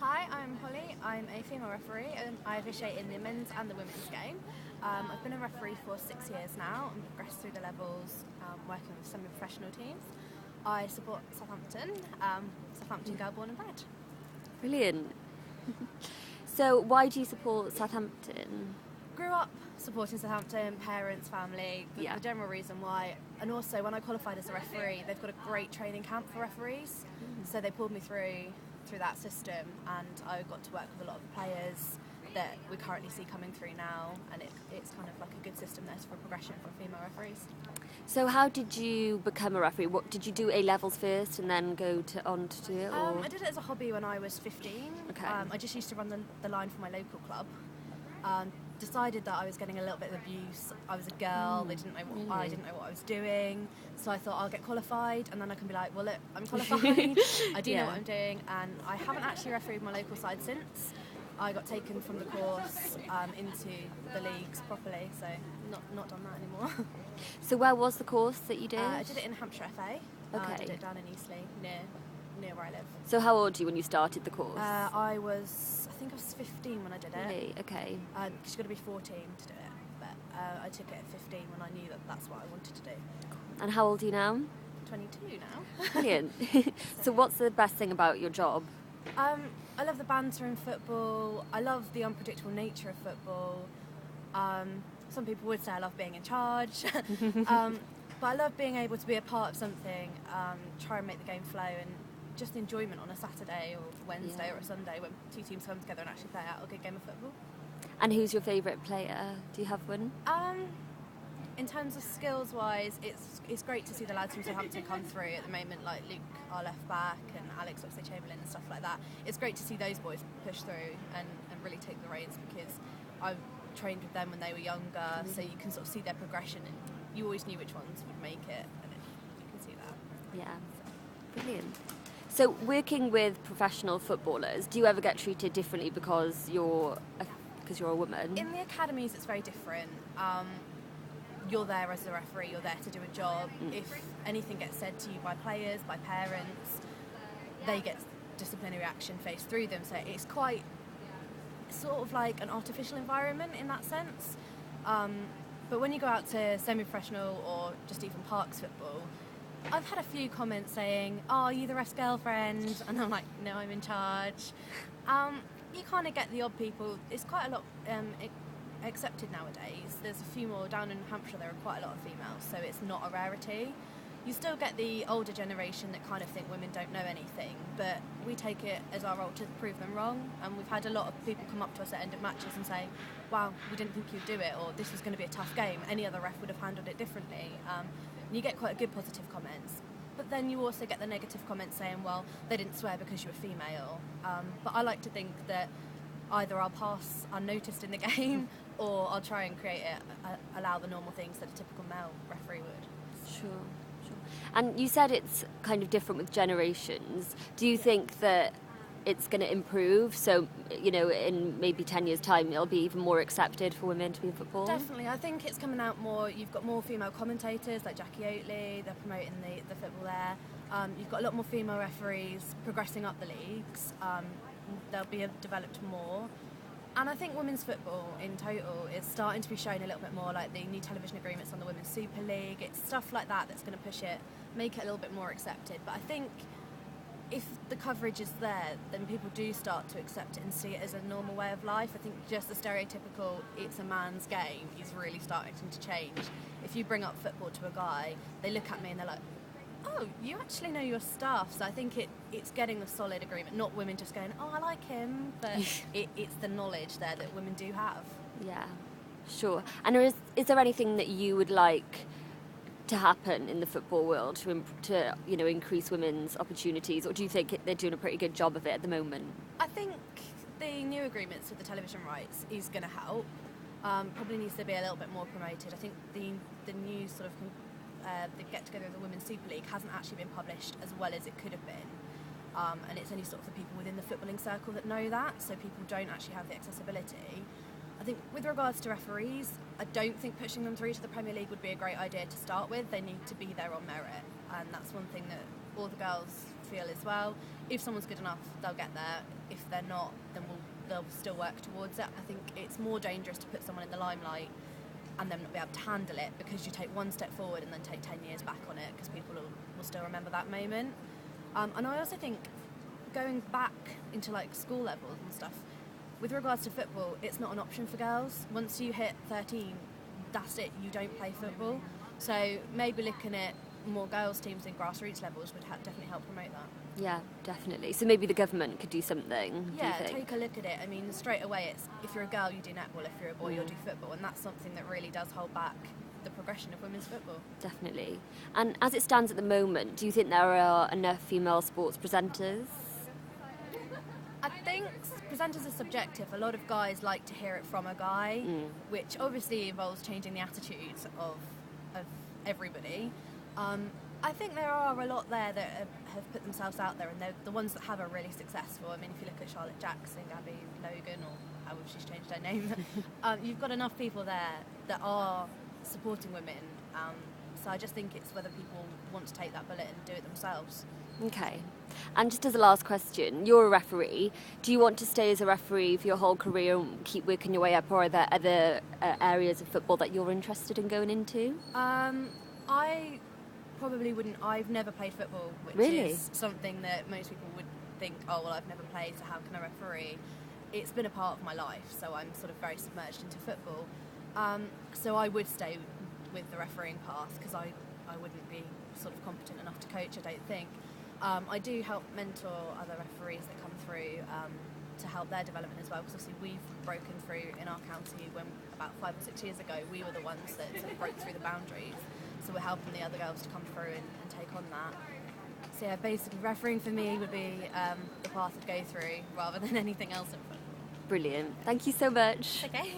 Hi, I'm Holly. I'm a female referee and I officiate in the men's and the women's game. I've been a referee for 6 years now and progressed through the levels working with semi-professional teams. I support Southampton, Southampton girl born and bred. Brilliant. So why do you support Southampton? Grew up supporting Southampton, parents, family, the general reason why. And also when I qualified as a referee, they've got a great training camp for referees. So they pulled me through that system and I got to work with a lot of the players that we currently see coming through now, and it's kind of like a good system there for progression for female referees. So how did you become a referee? What did you do A levels first and then go on to do it? Or? I did it as a hobby when I was 15. Okay. I just used to run the line for my local club. Decided that I was getting a little bit of abuse. I was a girl, they didn't know what I didn't know what I was doing, so I thought I'll get qualified and then I can be like, well look, I'm qualified, I do know what I'm doing, and I haven't actually refereed my local side since. I got taken from the course into the leagues properly, so not done that anymore. So where was the course that you did? I did it in Hampshire FA. Okay. I did it down in Eastleigh, near where I live. So how old were you when you started the course? I think I was 15 when I did it. Really? Okay. Because you've got to be 14 to do it, but I took it at 15 when I knew that that's what I wanted to do. And how old are you now? 22 now. Brilliant. So what's the best thing about your job? I love the banter in football. I love the unpredictable nature of football. Some people would say I love being in charge. But I love being able to be a part of something, try and make the game flow, and just enjoyment on a Saturday or Wednesday or a Sunday when two teams come together and actually play out a good game of football. And who's your favourite player? Do you have one? In terms of skills-wise, it's great to see the lads from Southampton come through at the moment, like Luke, our left back, and Alex Oxlade-Chamberlain and stuff like that. It's great to see those boys push through and really take the reins, because I trained with them when they were younger, so you can sort of see their progression, and you always knew which ones would make it, and you can see that. Yeah, brilliant. So working with professional footballers, do you ever get treated differently because you're a woman? In the academies, it's very different. You're there as a referee, you're there to do a job. If anything gets said to you by players, by parents, they get disciplinary action faced through them. So it's quite sort of like an artificial environment in that sense. But when you go out to semi-professional or just even parks football, I've had a few comments saying, "Oh, are you the ref's girlfriend?" And I'm like, "No, I'm in charge." You kind of get the odd people. It's quite a lot accepted nowadays. There's a few more down in Hampshire. There are quite a lot of females, so it's not a rarity. You still get the older generation that kind of think women don't know anything, but we take it as our role to prove them wrong. And we've had a lot of people come up to us at end of matches and say, "Wow, we didn't think you'd do it," or "This was going to be a tough game. Any other ref would have handled it differently." And you get quite good positive comments. But then you also get the negative comments saying, "Well, they didn't swear because you were female." But I like to think that either I'll pass unnoticed in the game or I'll try and create it, allow the normal things that a typical male referee would. Sure. And you said it's kind of different with generations. Do you think that it's going to improve? So, in maybe 10 years' time, it'll be even more accepted for women to be in football? Definitely. I think it's coming out more. You've got more female commentators like Jackie Oatley. They're promoting the football there. You've got a lot more female referees progressing up the leagues. They'll be developed more. And I think women's football in total is starting to be shown a little bit more, like the new television agreements on the Women's Super League. It's stuff like that that's going to push it, make it a little bit more accepted. But I think if the coverage is there, then people do start to accept it and see it as a normal way of life. I think just the stereotypical "it's a man's game" is really starting to change. If you bring up football to a guy, they look at me and they're like, "Oh, you actually know your stuff." So I think it's getting the solid agreement, not women just going, "Oh, I like him," but it's the knowledge there that women do have. Yeah, sure. And is there anything that you would like to happen in the football world to increase women's opportunities, or do you think they're doing a pretty good job of it at the moment? I think the new agreements with the television rights is going to help. Probably needs to be a little bit more promoted. I think the new sort of the get-together of the Women's Super League hasn't actually been published as well as it could have been. And it's only sort of the people within the footballing circle that know that, so people don't actually have the accessibility. I think with regards to referees, I don't think pushing them through to the Premier League would be a great idea to start with. They need to be there on merit, and that's one thing that all the girls feel as well. If someone's good enough, they'll get there. If they're not, then they'll still work towards it. I think it's more dangerous to put someone in the limelight and them not be able to handle it, because you take one step forward and then take 10 years back on it, because people will still remember that moment. And I also think going back into like school levels and stuff, with regards to football, it's not an option for girls. Once you hit 13, that's it, you don't play football. So maybe looking at more girls' teams in grassroots levels would definitely help promote that. Yeah, definitely. So maybe the government could do something. Yeah, do you think? take a look at it. I mean, straight away, it's if you're a girl, you do netball. If you're a boy, you'll do football, and that's something that really does hold back the progression of women's football. Definitely. And as it stands at the moment, do you think there are enough female sports presenters? I think presenters are subjective. A lot of guys like to hear it from a guy, which obviously involves changing the attitudes of everybody. I think there are a lot there that have put themselves out there, and they're the ones that have are really successful. I mean, if you look at Charlotte Jackson, Gabby Logan, or however she's changed her name, you've got enough people there that are supporting women. So I just think it's whether people want to take that bullet and do it themselves. Okay. And just as a last question, you're a referee. Do you want to stay as a referee for your whole career and keep working your way up, or are there other areas of football that you're interested in going into? I probably wouldn't. I've never played football, which Really? is something that most people would think, oh, well, I've never played, so how can I referee? It's been a part of my life, so I'm sort of very submerged into football. So I would stay with the refereeing path, because I wouldn't be sort of competent enough to coach, I don't think. I do help mentor other referees that come through to help their development as well, because obviously we've broken through in our county when about 5 or 6 years ago we were the ones that sort of broke through the boundaries, so we're helping the other girls to come through and take on that. So yeah, basically refereeing for me would be the path I'd go through rather than anything else in football. Brilliant. Thank you so much. Okay.